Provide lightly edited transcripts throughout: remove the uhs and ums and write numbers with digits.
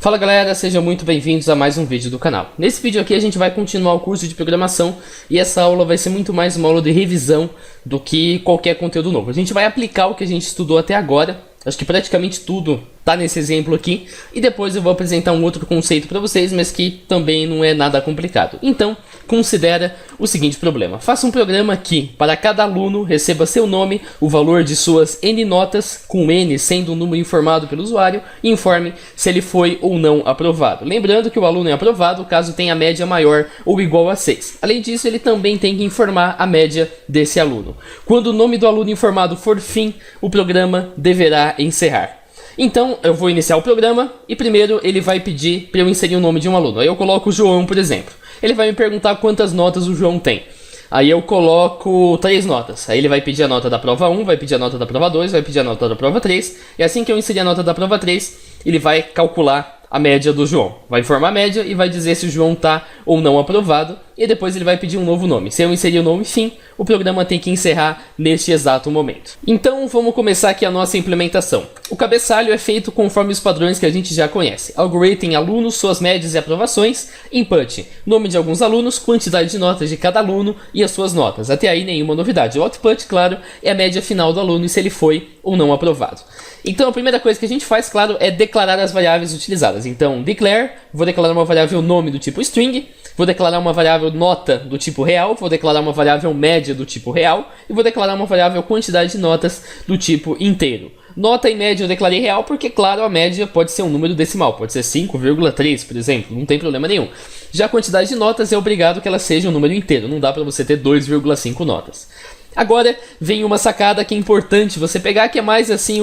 Fala galera, sejam muito bem-vindos a mais um vídeo do canal. Nesse vídeo aqui a gente vai continuar o curso de programação e essa aula vai ser muito mais uma aula de revisão do que qualquer conteúdo novo. A gente vai aplicar o que a gente estudou até agora, acho que praticamente tudo tá nesse exemplo aqui, e depois eu vou apresentar um outro conceito para vocês, mas que também não é nada complicado. Então, considera o seguinte problema. Faça um programa que, para cada aluno, receba seu nome, o valor de suas N notas, com N sendo o número informado pelo usuário, e informe se ele foi ou não aprovado. Lembrando que o aluno é aprovado caso tenha média maior ou igual a 6. Além disso, ele também tem que informar a média desse aluno. Quando o nome do aluno informado for fim, o programa deverá encerrar. Então, eu vou iniciar o programa e primeiro ele vai pedir para eu inserir o nome de um aluno. Aí eu coloco o João, por exemplo. Ele vai me perguntar quantas notas o João tem. Aí eu coloco 3 notas. Aí ele vai pedir a nota da prova 1, vai pedir a nota da prova 2, vai pedir a nota da prova 3. E assim que eu inserir a nota da prova 3, ele vai calcular a média do João. Vai informar a média e vai dizer se o João está ou não aprovado. E depois ele vai pedir um novo nome. Se eu inserir o nome fim, o programa tem que encerrar neste exato momento. Então vamos começar aqui a nossa implementação. O cabeçalho é feito conforme os padrões que a gente já conhece. Algoritmo, alunos, suas médias e aprovações. Input, nome de alguns alunos, quantidade de notas de cada aluno e as suas notas. Até aí nenhuma novidade. O output, claro, é a média final do aluno e se ele foi ou não aprovado. Então a primeira coisa que a gente faz, claro, é declarar as variáveis utilizadas. Então declare, vou declarar uma variável nome do tipo string, vou declarar uma variável nota do tipo real, vou declarar uma variável média do tipo real e vou declarar uma variável quantidade de notas do tipo inteiro. Nota e média eu declarei real porque, claro, a média pode ser um número decimal, pode ser 5,3, por exemplo, não tem problema nenhum. Já a quantidade de notas é obrigado que ela seja um número inteiro, não dá para você ter 2,5 notas. Agora vem uma sacada que é importante você pegar, que é mais assim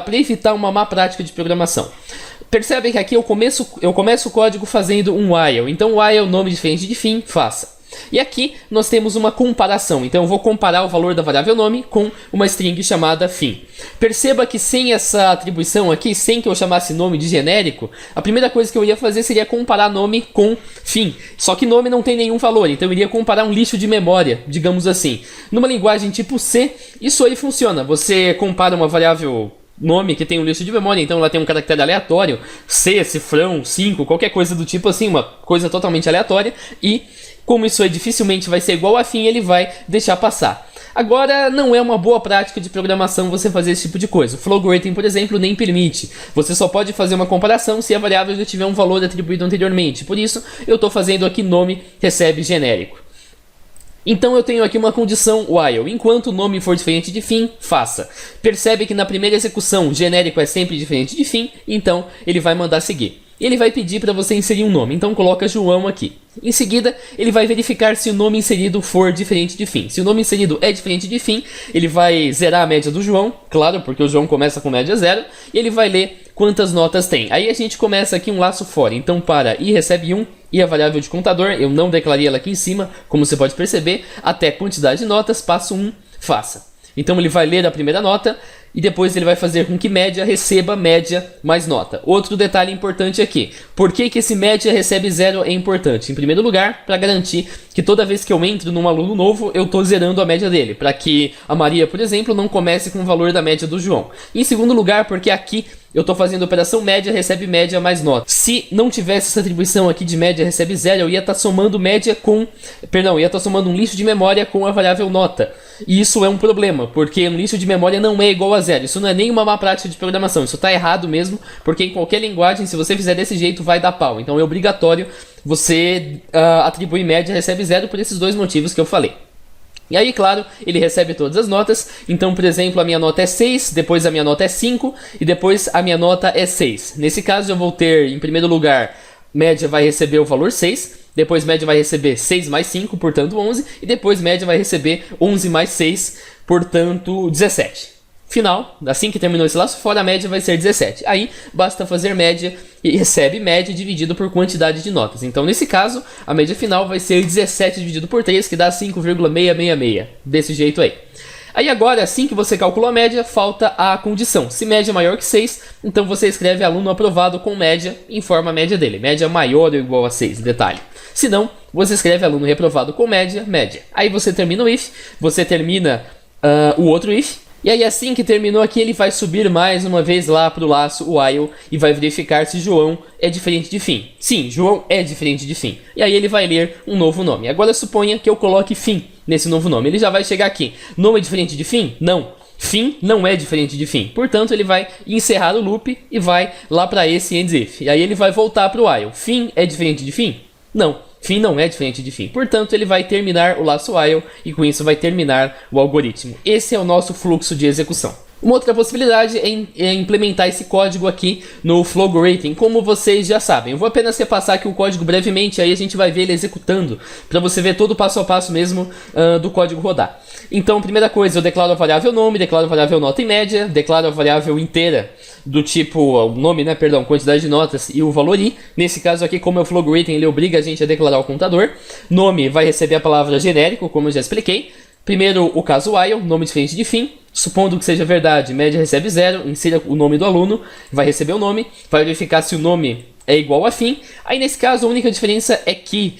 para evitar uma má prática de programação. Percebe que aqui eu começo o código fazendo um while, então while, nome diferente de fim, faça. E aqui nós temos uma comparação, então eu vou comparar o valor da variável nome com uma string chamada fim. Perceba que sem essa atribuição aqui, sem que eu chamasse nome de genérico, a primeira coisa que eu ia fazer seria comparar nome com fim. Só que nome não tem nenhum valor, então eu iria comparar um lixo de memória, digamos assim. Numa linguagem tipo C, isso aí funciona. Você compara uma variável nome que tem um lixo de memória, então ela tem um caractere aleatório, C, cifrão, 5, qualquer coisa do tipo assim, uma coisa totalmente aleatória, e como isso aí dificilmente vai ser igual a fim, ele vai deixar passar. Agora, não é uma boa prática de programação você fazer esse tipo de coisa. O Flowgrading, por exemplo, nem permite. Você só pode fazer uma comparação se a variável já tiver um valor atribuído anteriormente. Por isso, eu estou fazendo aqui nome recebe genérico. Então eu tenho aqui uma condição while, enquanto o nome for diferente de fim, faça. Percebe que na primeira execução, genérico é sempre diferente de fim, então ele vai mandar seguir. Ele vai pedir para você inserir um nome, então coloca João aqui. Em seguida, ele vai verificar se o nome inserido for diferente de fim. Se o nome inserido é diferente de fim, ele vai zerar a média do João, claro, porque o João começa com média 0, e ele vai ler quantas notas tem. Aí a gente começa aqui um laço for, então para i recebe 1, e a variável de contador, eu não declarei ela aqui em cima, como você pode perceber, até quantidade de notas, passo 1, faça. Então ele vai ler a primeira nota e depois ele vai fazer com que média receba média mais nota. Outro detalhe importante aqui. Por que esse média recebe 0 é importante? Em primeiro lugar, para garantir que toda vez que eu entro num aluno novo, eu estou zerando a média dele. Para que a Maria, por exemplo, não comece com o valor da média do João. Em segundo lugar, porque aqui eu estou fazendo a operação média recebe média mais nota. Se não tivesse essa atribuição aqui de média recebe 0, eu ia estar somando média com... Perdão, ia estar somando um lixo de memória com a variável nota. E isso é um problema, porque um lixo de memória não é igual a 0. Isso não é nenhuma má prática de programação, isso está errado mesmo, porque em qualquer linguagem, se você fizer desse jeito, vai dar pau. Então é obrigatório você atribuir média recebe 0 por esses dois motivos que eu falei. E aí, claro, ele recebe todas as notas. Então, por exemplo, a minha nota é 6, depois a minha nota é 5 e depois a minha nota é 6. Nesse caso, eu vou ter, em primeiro lugar, média vai receber o valor 6, depois média vai receber 6 mais 5, portanto 11, e depois média vai receber 11 mais 6, portanto 17. Final, assim que terminou esse laço fora, a média vai ser 17. Aí basta fazer média e recebe média dividido por quantidade de notas. Então nesse caso, a média final vai ser 17 dividido por 3, que dá 5,666. Desse jeito aí. Aí agora, assim que você calculou a média, falta a condição. Se média é maior que 6, então você escreve aluno aprovado com média, informa a média dele. Média maior ou igual a 6, detalhe. Se não, você escreve aluno reprovado com média, média. Aí você termina o if, você termina o outro if, E aí assim que terminou aqui, ele vai subir mais uma vez lá para o laço while e vai verificar se João é diferente de fim. Sim, João é diferente de fim. E aí ele vai ler um novo nome. Agora suponha que eu coloque fim nesse novo nome. Ele já vai chegar aqui. Nome é diferente de fim? Não. Fim não é diferente de fim. Portanto, ele vai encerrar o loop e vai lá para esse ends if. E aí ele vai voltar para o while. Fim é diferente de fim? Não. Fim não é diferente de fim. Portanto, ele vai terminar o laço while e com isso vai terminar o algoritmo. Esse é o nosso fluxo de execução. Uma outra possibilidade é implementar esse código aqui no Flowgorating, como vocês já sabem. Eu vou apenas repassar aqui o código brevemente, aí a gente vai ver ele executando, para você ver todo o passo a passo mesmo do código rodar. Então, primeira coisa, eu declaro a variável nome, declaro a variável nota em média, declaro a variável inteira do tipo, o nome, né, perdão, quantidade de notas e o valor i. Nesse caso aqui, como é o Flowgorating, ele obriga a gente a declarar o contador. Nome vai receber a palavra genérico, como eu já expliquei. Primeiro, o caso while, nome diferente de fim. Supondo que seja verdade, média recebe 0, insira o nome do aluno, vai receber o nome, vai verificar se o nome é igual a fim. Aí nesse caso a única diferença é que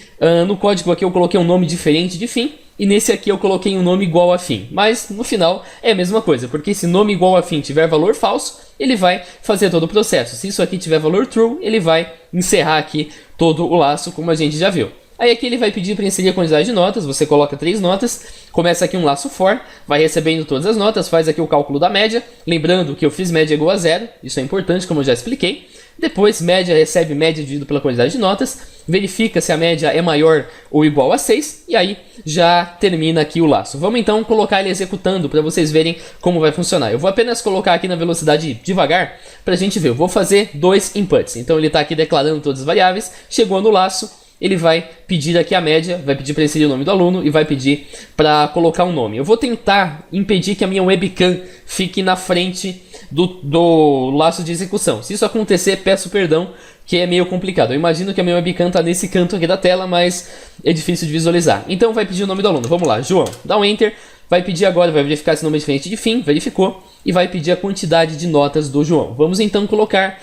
no código aqui eu coloquei um nome diferente de fim, e nesse aqui eu coloquei um nome igual a fim. Mas no final é a mesma coisa, porque se nome igual a fim tiver valor falso, ele vai fazer todo o processo. Se isso aqui tiver valor true, ele vai encerrar aqui todo o laço, como a gente já viu. Aí aqui ele vai pedir para inserir a quantidade de notas, você coloca 3 notas, começa aqui um laço for, vai recebendo todas as notas, faz aqui o cálculo da média, lembrando que eu fiz média igual a 0, isso é importante, como eu já expliquei. Depois média recebe média dividido pela quantidade de notas, verifica se a média é maior ou igual a 6, e aí já termina aqui o laço. Vamos então colocar ele executando para vocês verem como vai funcionar. Eu vou apenas colocar aqui na velocidade devagar para a gente ver. Eu vou fazer 2 inputs, então ele está aqui declarando todas as variáveis, chegou no laço, ele vai pedir aqui a média, vai pedir para inserir o nome do aluno e vai pedir para colocar um nome. Eu vou tentar impedir que a minha webcam fique na frente do laço de execução. Se isso acontecer, peço perdão, que é meio complicado. Eu imagino que a minha webcam está nesse canto aqui da tela, mas é difícil de visualizar. Então vai pedir o nome do aluno. Vamos lá, João, dá um Enter. Vai pedir agora, vai verificar se o nome é diferente de fim, verificou. E vai pedir a quantidade de notas do João. Vamos então colocar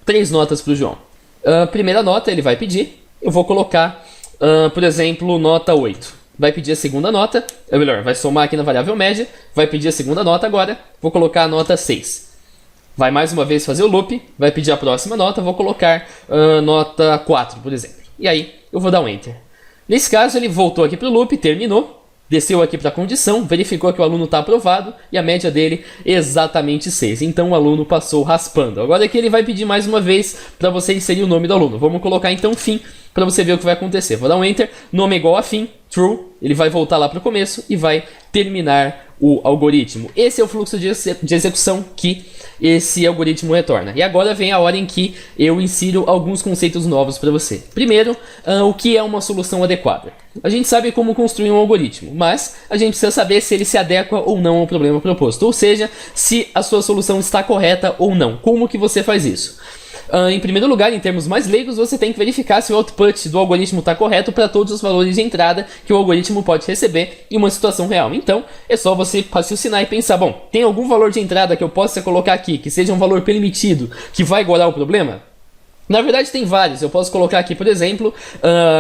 3 notas para o João. Primeira nota ele vai pedir, eu vou colocar, por exemplo, nota 8. Vai pedir a segunda nota, ou melhor, vai somar aqui na variável média, vai pedir a segunda nota agora, vou colocar a nota 6. Vai mais uma vez fazer o loop, vai pedir a próxima nota, vou colocar nota 4, por exemplo. E aí eu vou dar um Enter. Nesse caso ele voltou aqui para o loop, terminou. Desceu aqui para a condição, verificou que o aluno está aprovado e a média dele é exatamente 6. Então o aluno passou raspando. Agora aqui ele vai pedir mais uma vez para você inserir o nome do aluno. Vamos colocar então fim para você ver o que vai acontecer. Vou dar um Enter, nome igual a fim, true. Ele vai voltar lá para o começo e vai terminar o algoritmo. Esse é o fluxo de execução que esse algoritmo retorna. E agora vem a hora em que eu insiro alguns conceitos novos para você. Primeiro, o que é uma solução adequada? A gente sabe como construir um algoritmo, mas a gente precisa saber se ele se adequa ou não ao problema proposto. Ou seja, se a sua solução está correta ou não. Como que você faz isso? Em primeiro lugar, em termos mais leigos, você tem que verificar se o output do algoritmo está correto para todos os valores de entrada que o algoritmo pode receber em uma situação real. Então, é só você raciocinar e pensar, bom, tem algum valor de entrada que eu possa colocar aqui, que seja um valor permitido, que vai igualar o problema? Na verdade, tem vários. Eu posso colocar aqui, por exemplo,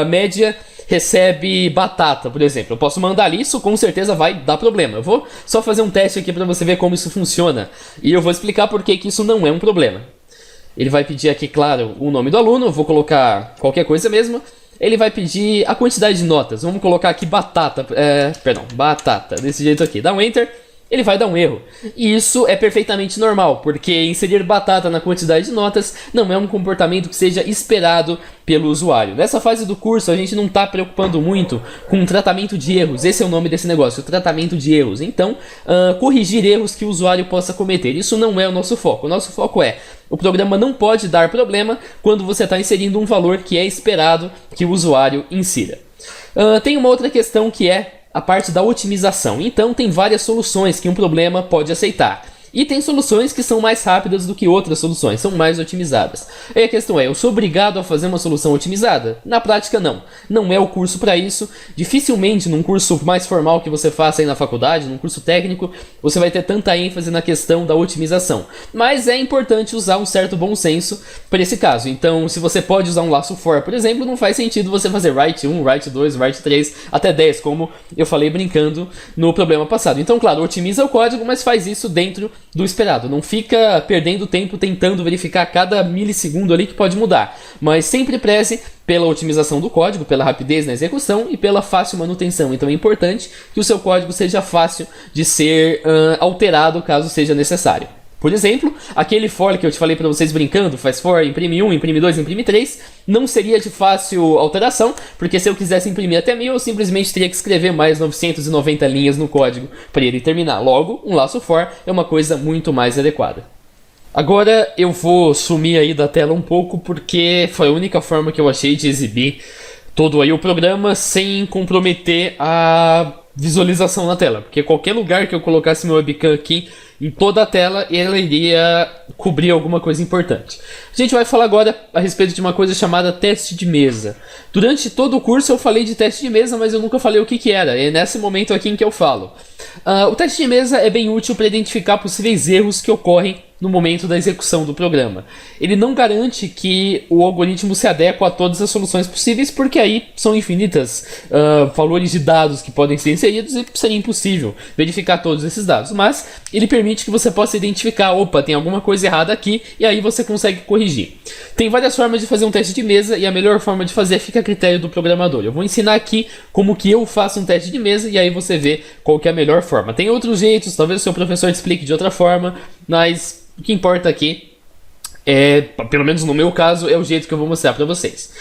média recebe batata, por exemplo. Eu posso mandar ali, isso com certeza vai dar problema. Eu vou só fazer um teste aqui para você ver como isso funciona. E eu vou explicar por que isso não é um problema. Ele vai pedir aqui, claro, o nome do aluno, eu vou colocar qualquer coisa mesmo. Ele vai pedir a quantidade de notas, vamos colocar aqui batata, batata, desse jeito aqui. Dá um Enter, ele vai dar um erro. E isso é perfeitamente normal, porque inserir batata na quantidade de notas não é um comportamento que seja esperado pelo usuário. Nessa fase do curso a gente não está preocupando muito com o tratamento de erros, esse é o nome desse negócio, o tratamento de erros. Então, corrigir erros que o usuário possa cometer, isso não é o nosso foco. O nosso foco é, o programa não pode dar problema quando você está inserindo um valor que é esperado que o usuário insira. Tem uma outra questão que é a parte da otimização. Então tem várias soluções que um problema pode aceitar. E tem soluções que são mais rápidas do que outras soluções, são mais otimizadas. Aí a questão é, eu sou obrigado a fazer uma solução otimizada? Na prática não. Não é o curso para isso. Dificilmente num curso mais formal que você faça aí na faculdade, num curso técnico, você vai ter tanta ênfase na questão da otimização. Mas é importante usar um certo bom senso para esse caso. Então, se você pode usar um laço for, por exemplo, não faz sentido você fazer write 1, write 2, write 3, até 10, como eu falei brincando no problema passado. Então, claro, otimiza o código, mas faz isso dentro do esperado. Não fica perdendo tempo tentando verificar cada milissegundo ali que pode mudar. Mas sempre preze pela otimização do código, pela rapidez na execução e pela fácil manutenção. Então é importante que o seu código seja fácil de ser alterado caso seja necessário. Por exemplo, aquele for que eu te falei para vocês brincando, faz for, imprime 1, imprime 2, imprime 3, não seria de fácil alteração, porque se eu quisesse imprimir até 1000, eu simplesmente teria que escrever mais 990 linhas no código para ele terminar. Logo, um laço for é uma coisa muito mais adequada. Agora eu vou sumir aí da tela um pouco, porque foi a única forma que eu achei de exibir todo aí o programa sem comprometer a visualização na tela, porque qualquer lugar que eu colocasse meu webcam aqui, em toda a tela, ela iria cobrir alguma coisa importante. A gente vai falar agora a respeito de uma coisa chamada teste de mesa. Durante todo o curso eu falei de teste de mesa, mas eu nunca falei o que era. É nesse momento aqui em que eu falo. O teste de mesa é bem útil para identificar possíveis erros que ocorrem no momento da execução do programa. Ele não garante que o algoritmo se adeque a todas as soluções possíveis, porque aí são infinitas valores de dados que podem ser inseridos e seria impossível verificar todos esses dados. Mas ele permite que você possa identificar, opa, tem alguma coisa errada aqui, e aí você consegue corrigir. Tem várias formas de fazer um teste de mesa, e a melhor forma de fazer fica a critério do programador. Eu vou ensinar aqui como que eu faço um teste de mesa, e aí você vê qual que é a melhor forma. Tem outros jeitos, talvez o seu professor te explique de outra forma, mas o que importa aqui pelo menos no meu caso, é o jeito que eu vou mostrar para vocês.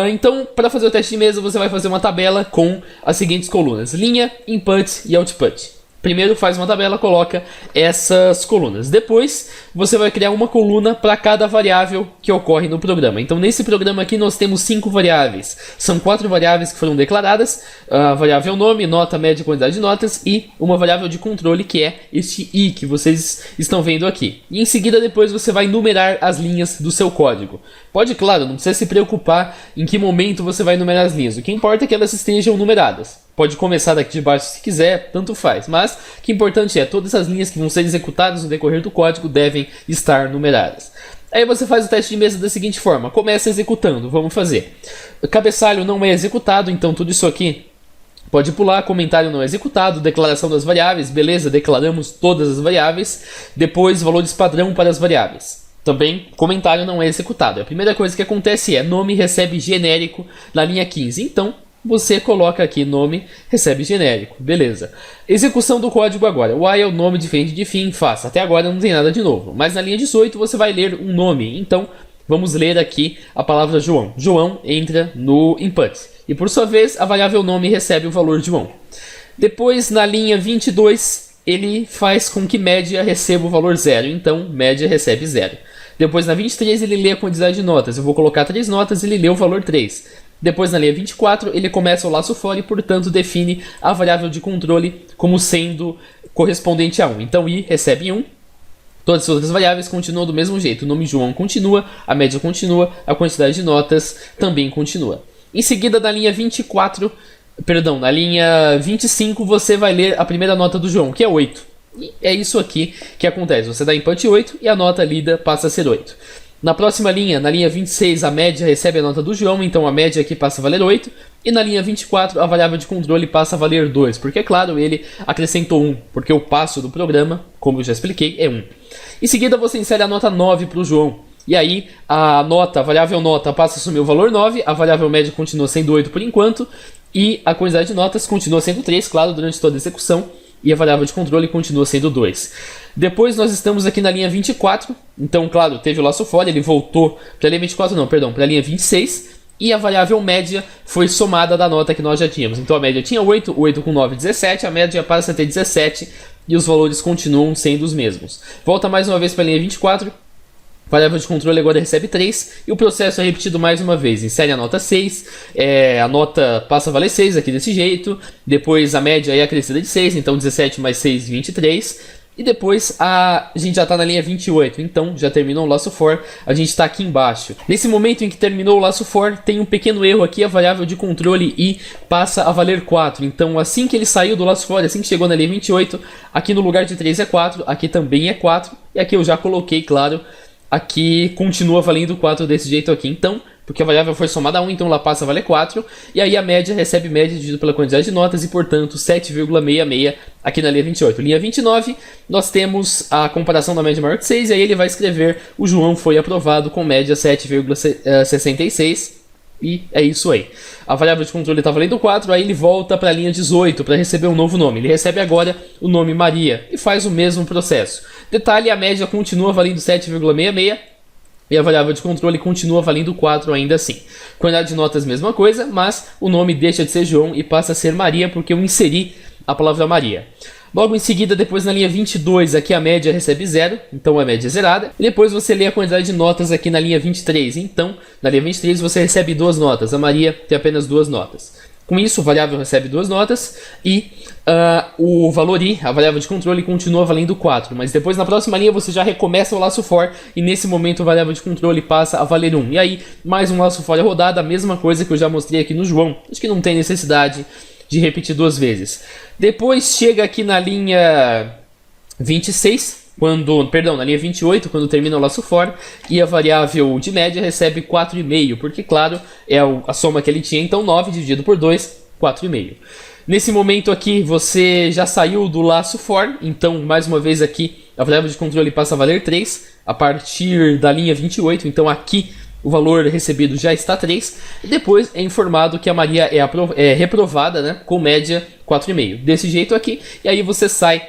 Então, para fazer o teste de mesa, você vai fazer uma tabela com as seguintes colunas: linha, input e output. Primeiro faz uma tabela, coloca essas colunas. Depois você vai criar uma coluna para cada variável que ocorre no programa. Então nesse programa aqui nós temos 5 variáveis. São 4 variáveis que foram declaradas. A variável nome, nota, média e quantidade de notas. E uma variável de controle que é este i que vocês estão vendo aqui. E em seguida depois você vai numerar as linhas do seu código. Pode, claro, não precisa se preocupar em que momento você vai numerar as linhas. O que importa é que elas estejam numeradas. Pode começar daqui de baixo se quiser, tanto faz. Mas o que é importante é todas as linhas que vão ser executadas no decorrer do código devem estar numeradas. Aí você faz o teste de mesa da seguinte forma: começa executando, vamos fazer. O cabeçalho não é executado, então tudo isso aqui pode pular. Comentário não é executado, declaração das variáveis, beleza, declaramos todas as variáveis. Depois valores padrão para as variáveis. Também, comentário não é executado. A primeira coisa que acontece é nome recebe genérico na linha 15. Então, você coloca aqui nome, recebe genérico, beleza. Execução do código agora. While, nome diferente de fim, faça. Até agora não tem nada de novo. Mas na linha 18 você vai ler um nome. Então, vamos ler aqui a palavra João. João entra no input. E por sua vez, a variável nome recebe o valor João. Depois, na linha 22, ele faz com que média receba o valor 0. Então, média recebe 0. Depois, na 23, ele lê a quantidade de notas. Eu vou colocar 3 notas e ele lê o valor 3. Depois, na linha 24, ele começa o laço for e, portanto, define a variável de controle como sendo correspondente a 1. Então, i recebe 1. Todas as outras variáveis continuam do mesmo jeito. O nome João continua, a média continua, a quantidade de notas também continua. Em seguida, na linha 25, você vai ler a primeira nota do João, que é 8. E é isso aqui que acontece. Você dá input 8 e a nota lida passa a ser 8. Na próxima linha, na linha 26, a média recebe a nota do João, então a média aqui passa a valer 8. E na linha 24, a variável de controle passa a valer 2, porque é claro, ele acrescentou 1, porque o passo do programa, como eu já expliquei, é 1. Em seguida, você insere a nota 9 para o João. E aí, a variável nota passa a assumir o valor 9, a variável média continua sendo 8 por enquanto, e a quantidade de notas continua sendo 3, claro, durante toda a execução. E a variável de controle continua sendo 2. Depois nós estamos aqui na linha 24. Então, claro, teve o laço for, ele voltou para a linha 24, não, perdão, para a linha 26. E a variável média foi somada da nota que nós já tínhamos. Então a média tinha 8, 8 com 9, 17. A média passa a ter 17 e os valores continuam sendo os mesmos. Volta mais uma vez para a linha 24. A variável de controle agora recebe 3 e o processo é repetido mais uma vez. Insere a nota 6, a nota passa a valer 6 aqui desse jeito. Depois a média é acrescida de 6, então 17 mais 6, 23. E depois a gente já está na linha 28, então já terminou o laço for, a gente está aqui embaixo. Nesse momento em que terminou o laço for, tem um pequeno erro aqui, a variável de controle i passa a valer 4. Então assim que ele saiu do laço for, assim que chegou na linha 28, aqui no lugar de 3 é 4, aqui também é 4. E aqui eu já coloquei, claro, aqui continua valendo 4 desse jeito aqui. Então, porque a variável foi somada a 1, então ela passa a valer 4. E aí a média recebe média dividido pela quantidade de notas e, portanto, 7,66 aqui na linha 28. Linha 29, nós temos a comparação da média maior que 6. E aí ele vai escrever: o João foi aprovado com média 7,66. E é isso aí. A variável de controle está valendo 4, aí ele volta para a linha 18 para receber um novo nome. Ele recebe agora o nome Maria e faz o mesmo processo. Detalhe, a média continua valendo 7,66. E a variável de controle continua valendo 4 ainda assim. Quantidade de notas, mesma coisa, mas o nome deixa de ser João e passa a ser Maria, porque eu inseri a palavra Maria. Logo em seguida, depois na linha 22, aqui a média recebe 0, então a média é zerada. E depois você lê a quantidade de notas aqui na linha 23, então na linha 23 você recebe 2 notas, a Maria tem apenas 2 notas. Com isso, a variável recebe 2 notas e o valor i, a variável de controle, continua valendo 4. Mas depois, na próxima linha, você já recomeça o laço for e nesse momento a variável de controle passa a valer 1. E aí, mais um laço for é rodado, a mesma coisa que eu já mostrei aqui no João. Acho que não tem necessidade de repetir 2 vezes. Depois chega aqui na linha 26... na linha 28, quando termina o laço for, e a variável de média recebe 4,5, porque, claro, é a soma que ele tinha, então 9 dividido por 2, 4,5. Nesse momento aqui, você já saiu do laço for, então, mais uma vez aqui, a variável de controle passa a valer 3, a partir da linha 28, então aqui o valor recebido já está 3, e depois é informado que a Maria é reprovada, né, com média 4,5. Desse jeito aqui, e aí você sai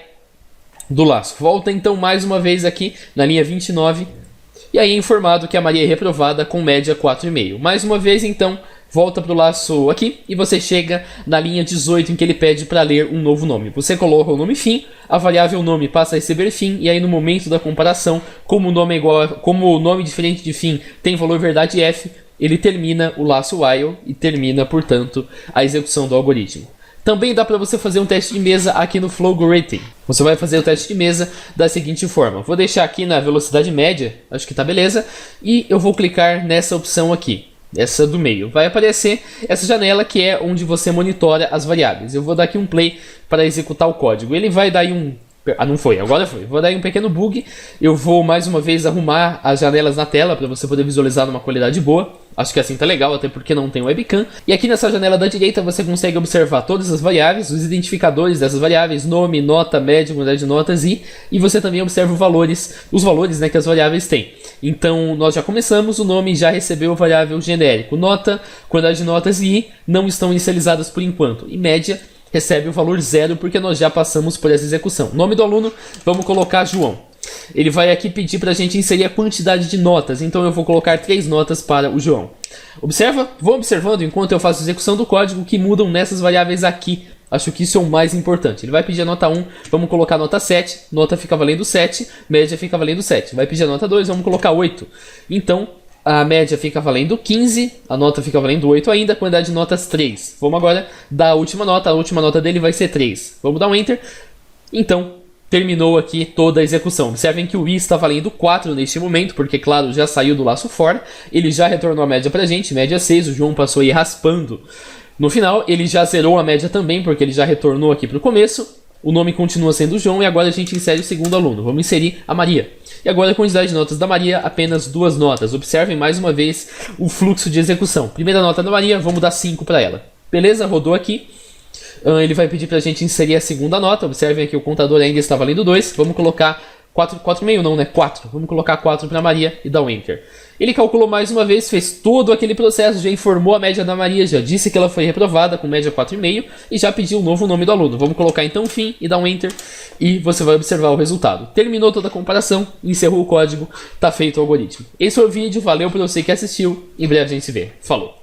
do laço. Volta então mais uma vez aqui na linha 29 e aí é informado que a Maria é reprovada com média 4,5. Mais uma vez então, volta para o laço aqui e você chega na linha 18 em que ele pede para ler um novo nome. Você coloca o nome fim, a variável nome passa a receber fim e aí no momento da comparação, como o nome é igual como o nome diferente de fim tem valor verdade f, ele termina o laço while e termina, portanto, a execução do algoritmo. Também dá para você fazer um teste de mesa aqui no Flowgorithm. Você vai fazer o teste de mesa da seguinte forma. Vou deixar aqui na velocidade média, acho que tá beleza. E eu vou clicar nessa opção aqui, essa do meio. Vai aparecer essa janela que é onde você monitora as variáveis. Eu vou dar aqui um play para executar o código. Ele vai dar aí um... não foi, agora foi. Vou dar aí um pequeno bug. Eu vou mais uma vez arrumar as janelas na tela para você poder visualizar numa qualidade boa. Acho que assim tá legal, até porque não tem webcam. E aqui nessa janela da direita você consegue observar todas as variáveis, os identificadores dessas variáveis, nome, nota, média, quantidade de notas e você também observa os valores, né, que as variáveis têm. Então nós já começamos, o nome já recebeu a variável genérico. Nota, quantidade de notas e não estão inicializadas por enquanto. E média recebe o valor 0 porque nós já passamos por essa execução. Nome do aluno, vamos colocar João. Ele vai aqui pedir para a gente inserir a quantidade de notas, então eu vou colocar 3 notas para o João. Observa, vou observando enquanto eu faço a execução do código que mudam nessas variáveis aqui. Acho que isso é o mais importante. Ele vai pedir a nota 1, vamos colocar a nota 7, nota fica valendo 7, média fica valendo 7. Vai pedir a nota 2, vamos colocar 8. Então, a média fica valendo 15, a nota fica valendo 8 ainda, a quantidade de notas 3. Vamos agora dar a última nota dele vai ser 3. Vamos dar um Enter. Então, terminou aqui toda a execução. Observem que o i está valendo 4 neste momento, porque, claro, já saiu do laço for. Ele já retornou a média pra gente, média 6, o João passou aí raspando. No final, ele já zerou a média também, porque ele já retornou aqui pro começo. O nome continua sendo o João e agora a gente insere o segundo aluno. Vamos inserir a Maria. E agora a quantidade de notas da Maria, apenas 2 notas. Observem mais uma vez o fluxo de execução. Primeira nota da Maria, vamos dar 5 para ela. Beleza, rodou aqui. Ele vai pedir para a gente inserir a segunda nota. Observem aqui o contador ainda está valendo 2. Vamos colocar 4,5 não, né? 4. Vamos colocar 4 para Maria e dar um Enter. Ele calculou mais uma vez, fez todo aquele processo, já informou a média da Maria, já disse que ela foi reprovada com média 4,5 e já pediu o novo nome do aluno. Vamos colocar então fim e dar um Enter e você vai observar o resultado. Terminou toda a comparação, encerrou o código, está feito o algoritmo. Esse foi o vídeo, valeu para você que assistiu, em breve a gente se vê. Falou!